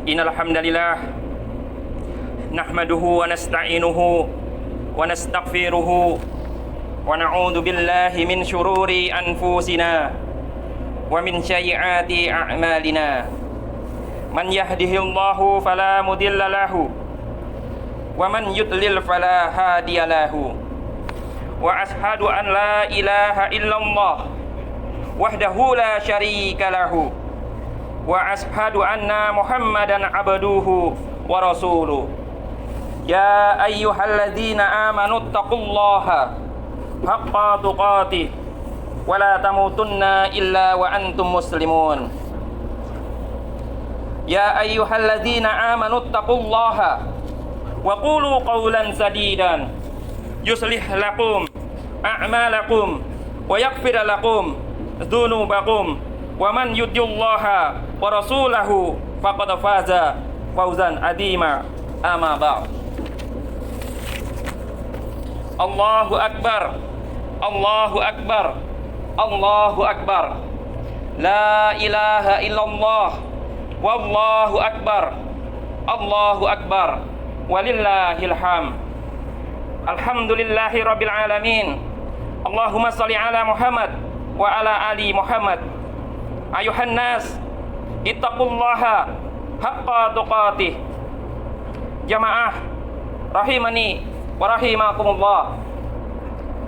Innal hamdalillah nahmaduhu wa nasta'inuhu wa nastaghfiruhu wa na'udzu billahi min syururi anfusina wa min sayyiati a'malina. Man yahdihillahu fala mudilla lahu wa man yudlil fala hadiya lahu. Wa ashhadu an la ilaha illallah wahdahu la syarika lahu wa ashhadu anna Muhammadan abduhu wa rasuluh. Ya ayyuhalladzina amanu taqullaha haqqa tuqatih wa la tamutunna illa wa antum muslimun. Ya ayyuhalladzina amanu taqullaha wa qulu qawlan sadidan yuslih lakum a'malakum wa yaghfir lakum dzunubakum wa man yuti'illaha wa rasulahu faqad faza fawzan adzima. Amma ba'd. Allahu akbar, Allahu akbar, Allahu akbar. La ilaha illallah, wallahu akbar, Allahu akbar, walillahil hamd. Alhamdulillahi rabbil alamin. Allahumma shalli ala Muhammad wa ala ali Muhammad. Ayuhan nas, ittaqullaha haqqa tuqatih. Jamaah rahimani wa rahimakumullah.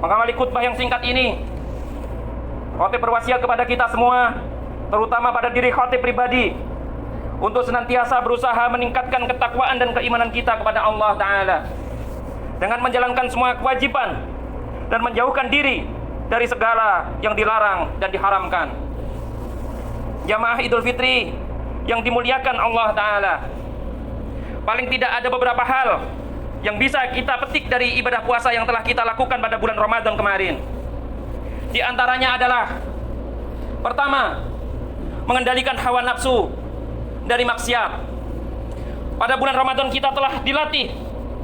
Mengawali khutbah yang singkat ini, khatib berwasiat kepada kita semua, terutama pada diri khatib pribadi, untuk senantiasa berusaha meningkatkan ketakwaan dan keimanan kita kepada Allah Ta'ala dengan menjalankan semua kewajiban dan menjauhkan diri dari segala yang dilarang dan diharamkan. Jamaah Idul Fitri yang dimuliakan Allah Ta'ala, paling tidak ada beberapa hal yang bisa kita petik dari ibadah puasa yang telah kita lakukan pada bulan Ramadan kemarin. Di antaranya adalah, pertama, mengendalikan hawa nafsu dari maksiat. Pada bulan Ramadan kita telah dilatih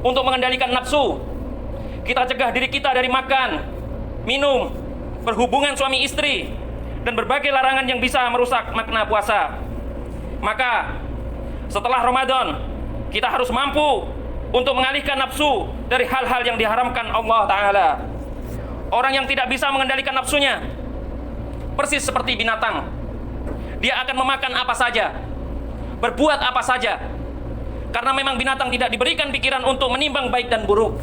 untuk mengendalikan nafsu. Kita cegah diri kita dari makan, minum, berhubungan suami istri, dan berbagai larangan yang bisa merusak makna puasa. Maka setelah Ramadan, kita harus mampu untuk mengalihkan nafsu dari hal-hal yang diharamkan Allah Ta'ala. Orang yang tidak bisa mengendalikan nafsunya persis seperti binatang. Dia akan memakan apa saja, berbuat apa saja, karena memang binatang tidak diberikan pikiran untuk menimbang baik dan buruk.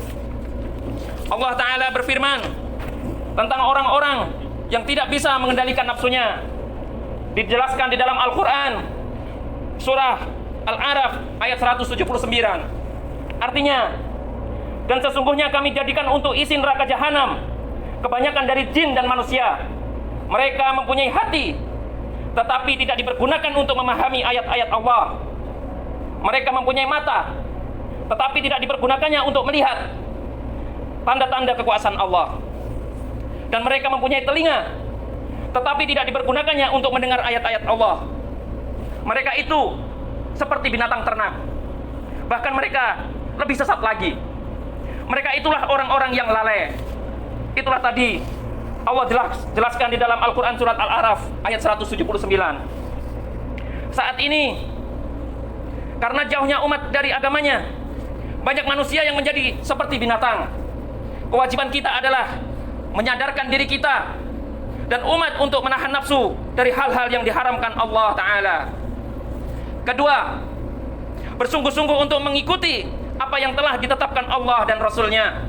Allah Ta'ala berfirman tentang orang-orang yang tidak bisa mengendalikan nafsunya. Dijelaskan di dalam Al-Quran, surah Al-A'raf ayat 179. Artinya, dan sesungguhnya kami jadikan untuk isi neraka jahanam kebanyakan dari jin dan manusia. Mereka mempunyai hati, tetapi tidak dipergunakan untuk memahami ayat-ayat Allah. Mereka mempunyai mata, tetapi tidak dipergunakannya untuk melihat tanda-tanda kekuasaan Allah. Dan mereka mempunyai telinga, tetapi tidak dipergunakannya untuk mendengar ayat-ayat Allah. Mereka itu seperti binatang ternak, bahkan mereka lebih sesat lagi. Mereka itulah orang-orang yang lalai. Itulah tadi Allah jelaskan di dalam Al-Quran surat Al-A'raf ayat 179. Saat ini, karena jauhnya umat dari agamanya, banyak manusia yang menjadi seperti binatang. Kewajiban kita adalah menyadarkan diri kita dan umat untuk menahan nafsu dari hal-hal yang diharamkan Allah Ta'ala. Kedua, bersungguh-sungguh untuk mengikuti apa yang telah ditetapkan Allah dan Rasul-Nya.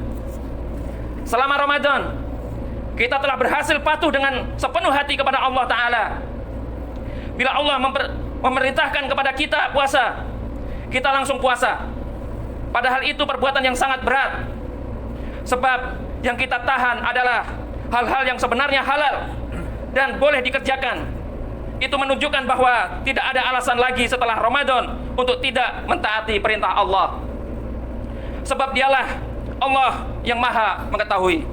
Selama Ramadan, kita telah berhasil patuh dengan sepenuh hati kepada Allah Ta'ala. Bila Allah memerintahkan kepada kita puasa, kita langsung puasa. Padahal itu perbuatan yang sangat berat. Sebab yang kita tahan adalah hal-hal yang sebenarnya halal dan boleh dikerjakan. Itu menunjukkan bahwa tidak ada alasan lagi setelah Ramadan untuk tidak mentaati perintah Allah. Sebab dialah Allah yang maha mengetahui.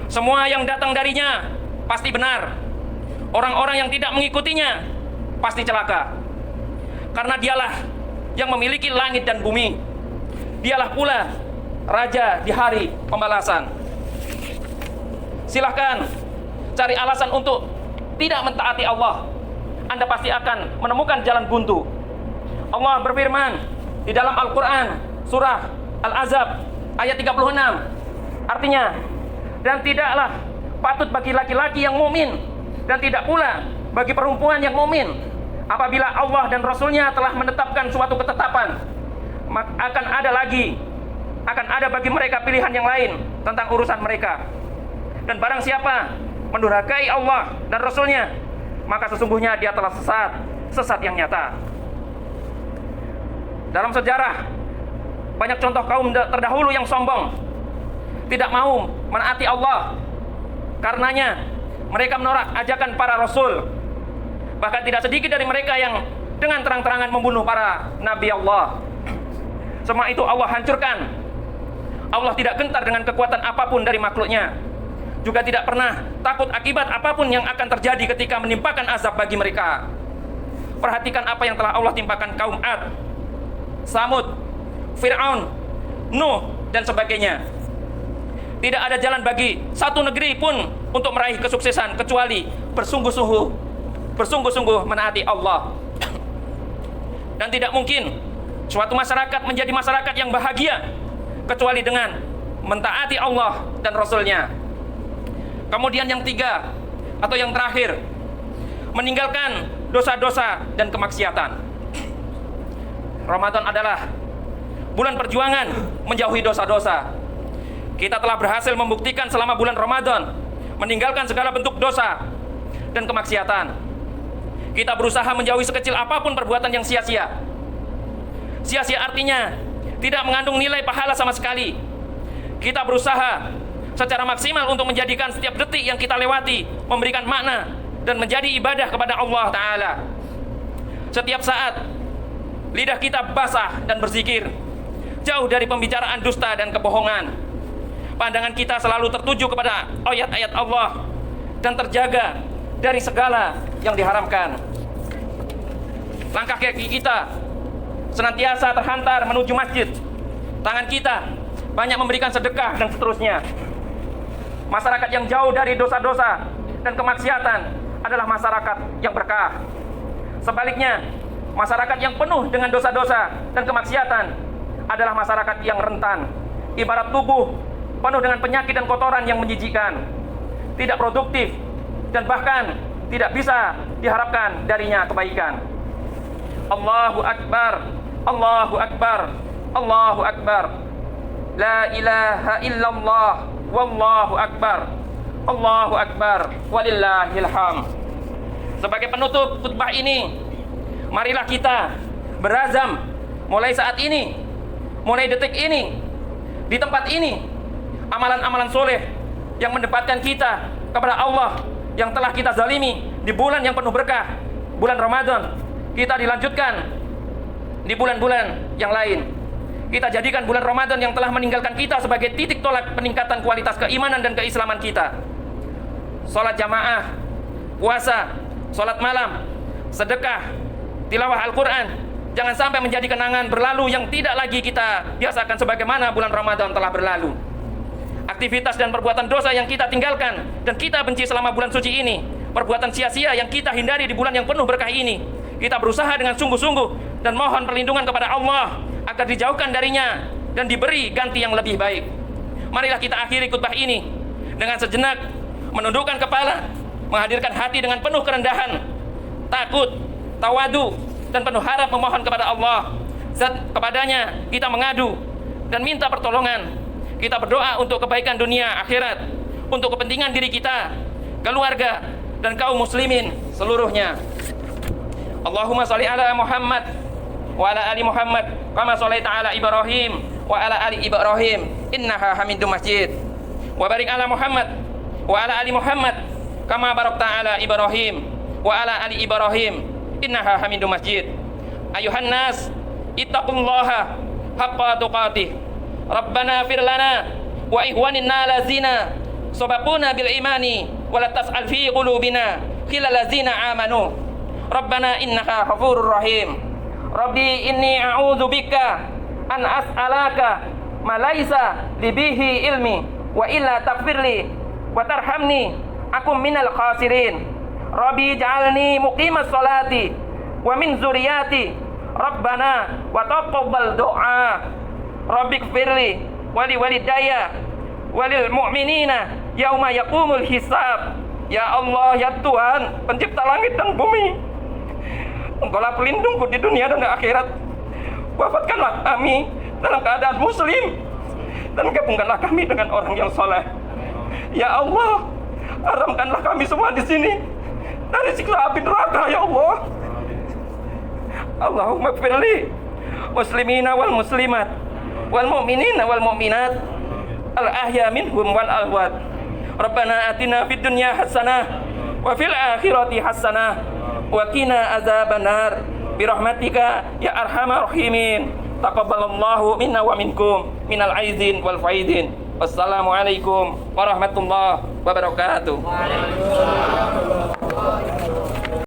Semua yang datang darinya pasti benar. Orang-orang yang tidak mengikutinya pasti celaka. Karena dialah yang memiliki langit dan bumi. Dialah pula Raja di hari pembalasan. Silahkan cari alasan untuk tidak mentaati Allah. Anda pasti akan menemukan jalan buntu. Allah berfirman di dalam Al-Quran surah Al-Azab ayat 36. Artinya, dan tidaklah patut bagi laki-laki yang mukmin dan tidak pula bagi perempuan yang mukmin apabila Allah dan Rasulnya telah menetapkan suatu ketetapan, akan ada bagi mereka pilihan yang lain tentang urusan mereka. Dan barang siapa mendurhakai Allah dan Rasulnya, maka sesungguhnya dia telah sesat yang nyata. Dalam sejarah, banyak contoh kaum terdahulu yang sombong, tidak mau menaati Allah. Karenanya mereka menolak ajakan para rasul. Bahkan tidak sedikit dari mereka yang dengan terang-terangan membunuh para nabi Allah. Semua itu Allah hancurkan. Allah tidak gentar dengan kekuatan apapun dari makhluknya, juga tidak pernah takut akibat apapun yang akan terjadi ketika menimpakan azab bagi mereka. Perhatikan apa yang telah Allah timpakan kaum Ad, Samud, Fir'aun, Nuh, dan sebagainya. Tidak ada jalan bagi satu negeri pun untuk meraih kesuksesan kecuali bersungguh-sungguh menaati Allah. Dan tidak mungkin suatu masyarakat menjadi masyarakat yang bahagia kecuali dengan mentaati Allah dan Rasulnya. Kemudian yang tiga atau yang terakhir, meninggalkan dosa-dosa dan kemaksiatan. Ramadan adalah bulan perjuangan menjauhi dosa-dosa. Kita telah berhasil membuktikan selama bulan Ramadan meninggalkan segala bentuk dosa dan kemaksiatan. Kita berusaha menjauhi sekecil apapun perbuatan yang sia-sia. Sia-sia artinya tidak mengandung nilai pahala sama sekali. Kita berusaha secara maksimal untuk menjadikan setiap detik yang kita lewati memberikan makna dan menjadi ibadah kepada Allah Ta'ala. Setiap saat lidah kita basah dan berzikir, jauh dari pembicaraan dusta dan kebohongan. Pandangan kita selalu tertuju kepada ayat-ayat Allah dan terjaga dari segala yang diharamkan. Langkah kaki kita senantiasa terhantar menuju masjid. Tangan kita banyak memberikan sedekah dan seterusnya. Masyarakat yang jauh dari dosa-dosa dan kemaksiatan adalah masyarakat yang berkah. Sebaliknya, masyarakat yang penuh dengan dosa-dosa dan kemaksiatan adalah masyarakat yang rentan, ibarat tubuh penuh dengan penyakit dan kotoran yang menjijikkan, tidak produktif, dan bahkan tidak bisa diharapkan darinya kebaikan. Allahu Akbar, Allahu Akbar, Allahu Akbar. La ilaha illallah, wallahu akbar, Allahu akbar, walillahil hamd. Sebagai penutup khutbah ini, marilah kita berazam mulai saat ini, mulai detik ini, di tempat ini, amalan-amalan soleh yang mendekatkan kita kepada Allah yang telah kita zalimi di bulan yang penuh berkah, bulan Ramadan. Kita dilanjutkan di bulan-bulan yang lain. Kita jadikan bulan Ramadan yang telah meninggalkan kita sebagai titik tolak peningkatan kualitas keimanan dan keislaman kita. Salat jamaah, puasa, salat malam, sedekah, tilawah Al-Quran, jangan sampai menjadi kenangan berlalu yang tidak lagi kita biasakan sebagaimana bulan Ramadan telah berlalu. Aktivitas dan perbuatan dosa yang kita tinggalkan dan kita benci selama bulan suci ini, perbuatan sia-sia yang kita hindari di bulan yang penuh berkah ini, kita berusaha dengan sungguh-sungguh dan mohon perlindungan kepada Allah agar dijauhkan darinya dan diberi ganti yang lebih baik. Marilah kita akhiri khutbah ini dengan sejenak menundukkan kepala, menghadirkan hati dengan penuh kerendahan, takut, tawadu, dan penuh harap memohon kepada Allah. Kepadanya kita mengadu dan minta pertolongan. Kita berdoa untuk kebaikan dunia akhirat, untuk kepentingan diri kita, keluarga, dan kaum muslimin seluruhnya. Allahumma sholli ala Muhammad wa ala ali Muhammad kama sholaita ala Ibrahim wa ala ali Ibrahim innaha Hamidum Majid. Wa barik ala Muhammad wa ala ali Muhammad kama barakta ala Ibrahim wa ala ali Ibrahim innaha Hamidum Majid. Ayuhan nas ittaqullaha haqqa tuqatih. Rabbana fir lana wa ikhwanina lazina sabaquna bil imani wa la tas'al fi qulubina khilal lazina amanu. Rabbana innaka ghafurur rahim. Rabbi inni a'udzu bika an as'alaka ma laisa li bihi ilmi wa illa taghfirli wa tarhamni akum minal khasirin. Rabbi ja'alni muqimas salati wa min zuriyati Rabbana wa taqabbal doa. Rabbik firli wali walidayya walil mu'minina yauma yaqumul hisab. Ya Allah, ya Tuhan, pencipta langit dan bumi, Engkaulah pelindungku di dunia dan di akhirat. Wafatkanlah kami dalam keadaan muslim dan gabungkanlah kami dengan orang yang soleh. Ya Allah, haramkanlah kami semua di sini dari siksa api neraka, ya Allah. Allahumma firli muslimina wal muslimat wal mu'minina wal mu'minat al ahya minhum wal alwat. Rabbana atina fid dunya hasanah wa fil akhirati hasanah wa qina azabannar bi rahmatika ya arhamar rahimin. Taqabbalallahu minna wa minkum minal aizin wal faizin. Wassalamualaikum warahmatullahi wabarakatuh. Waalaikumsalam.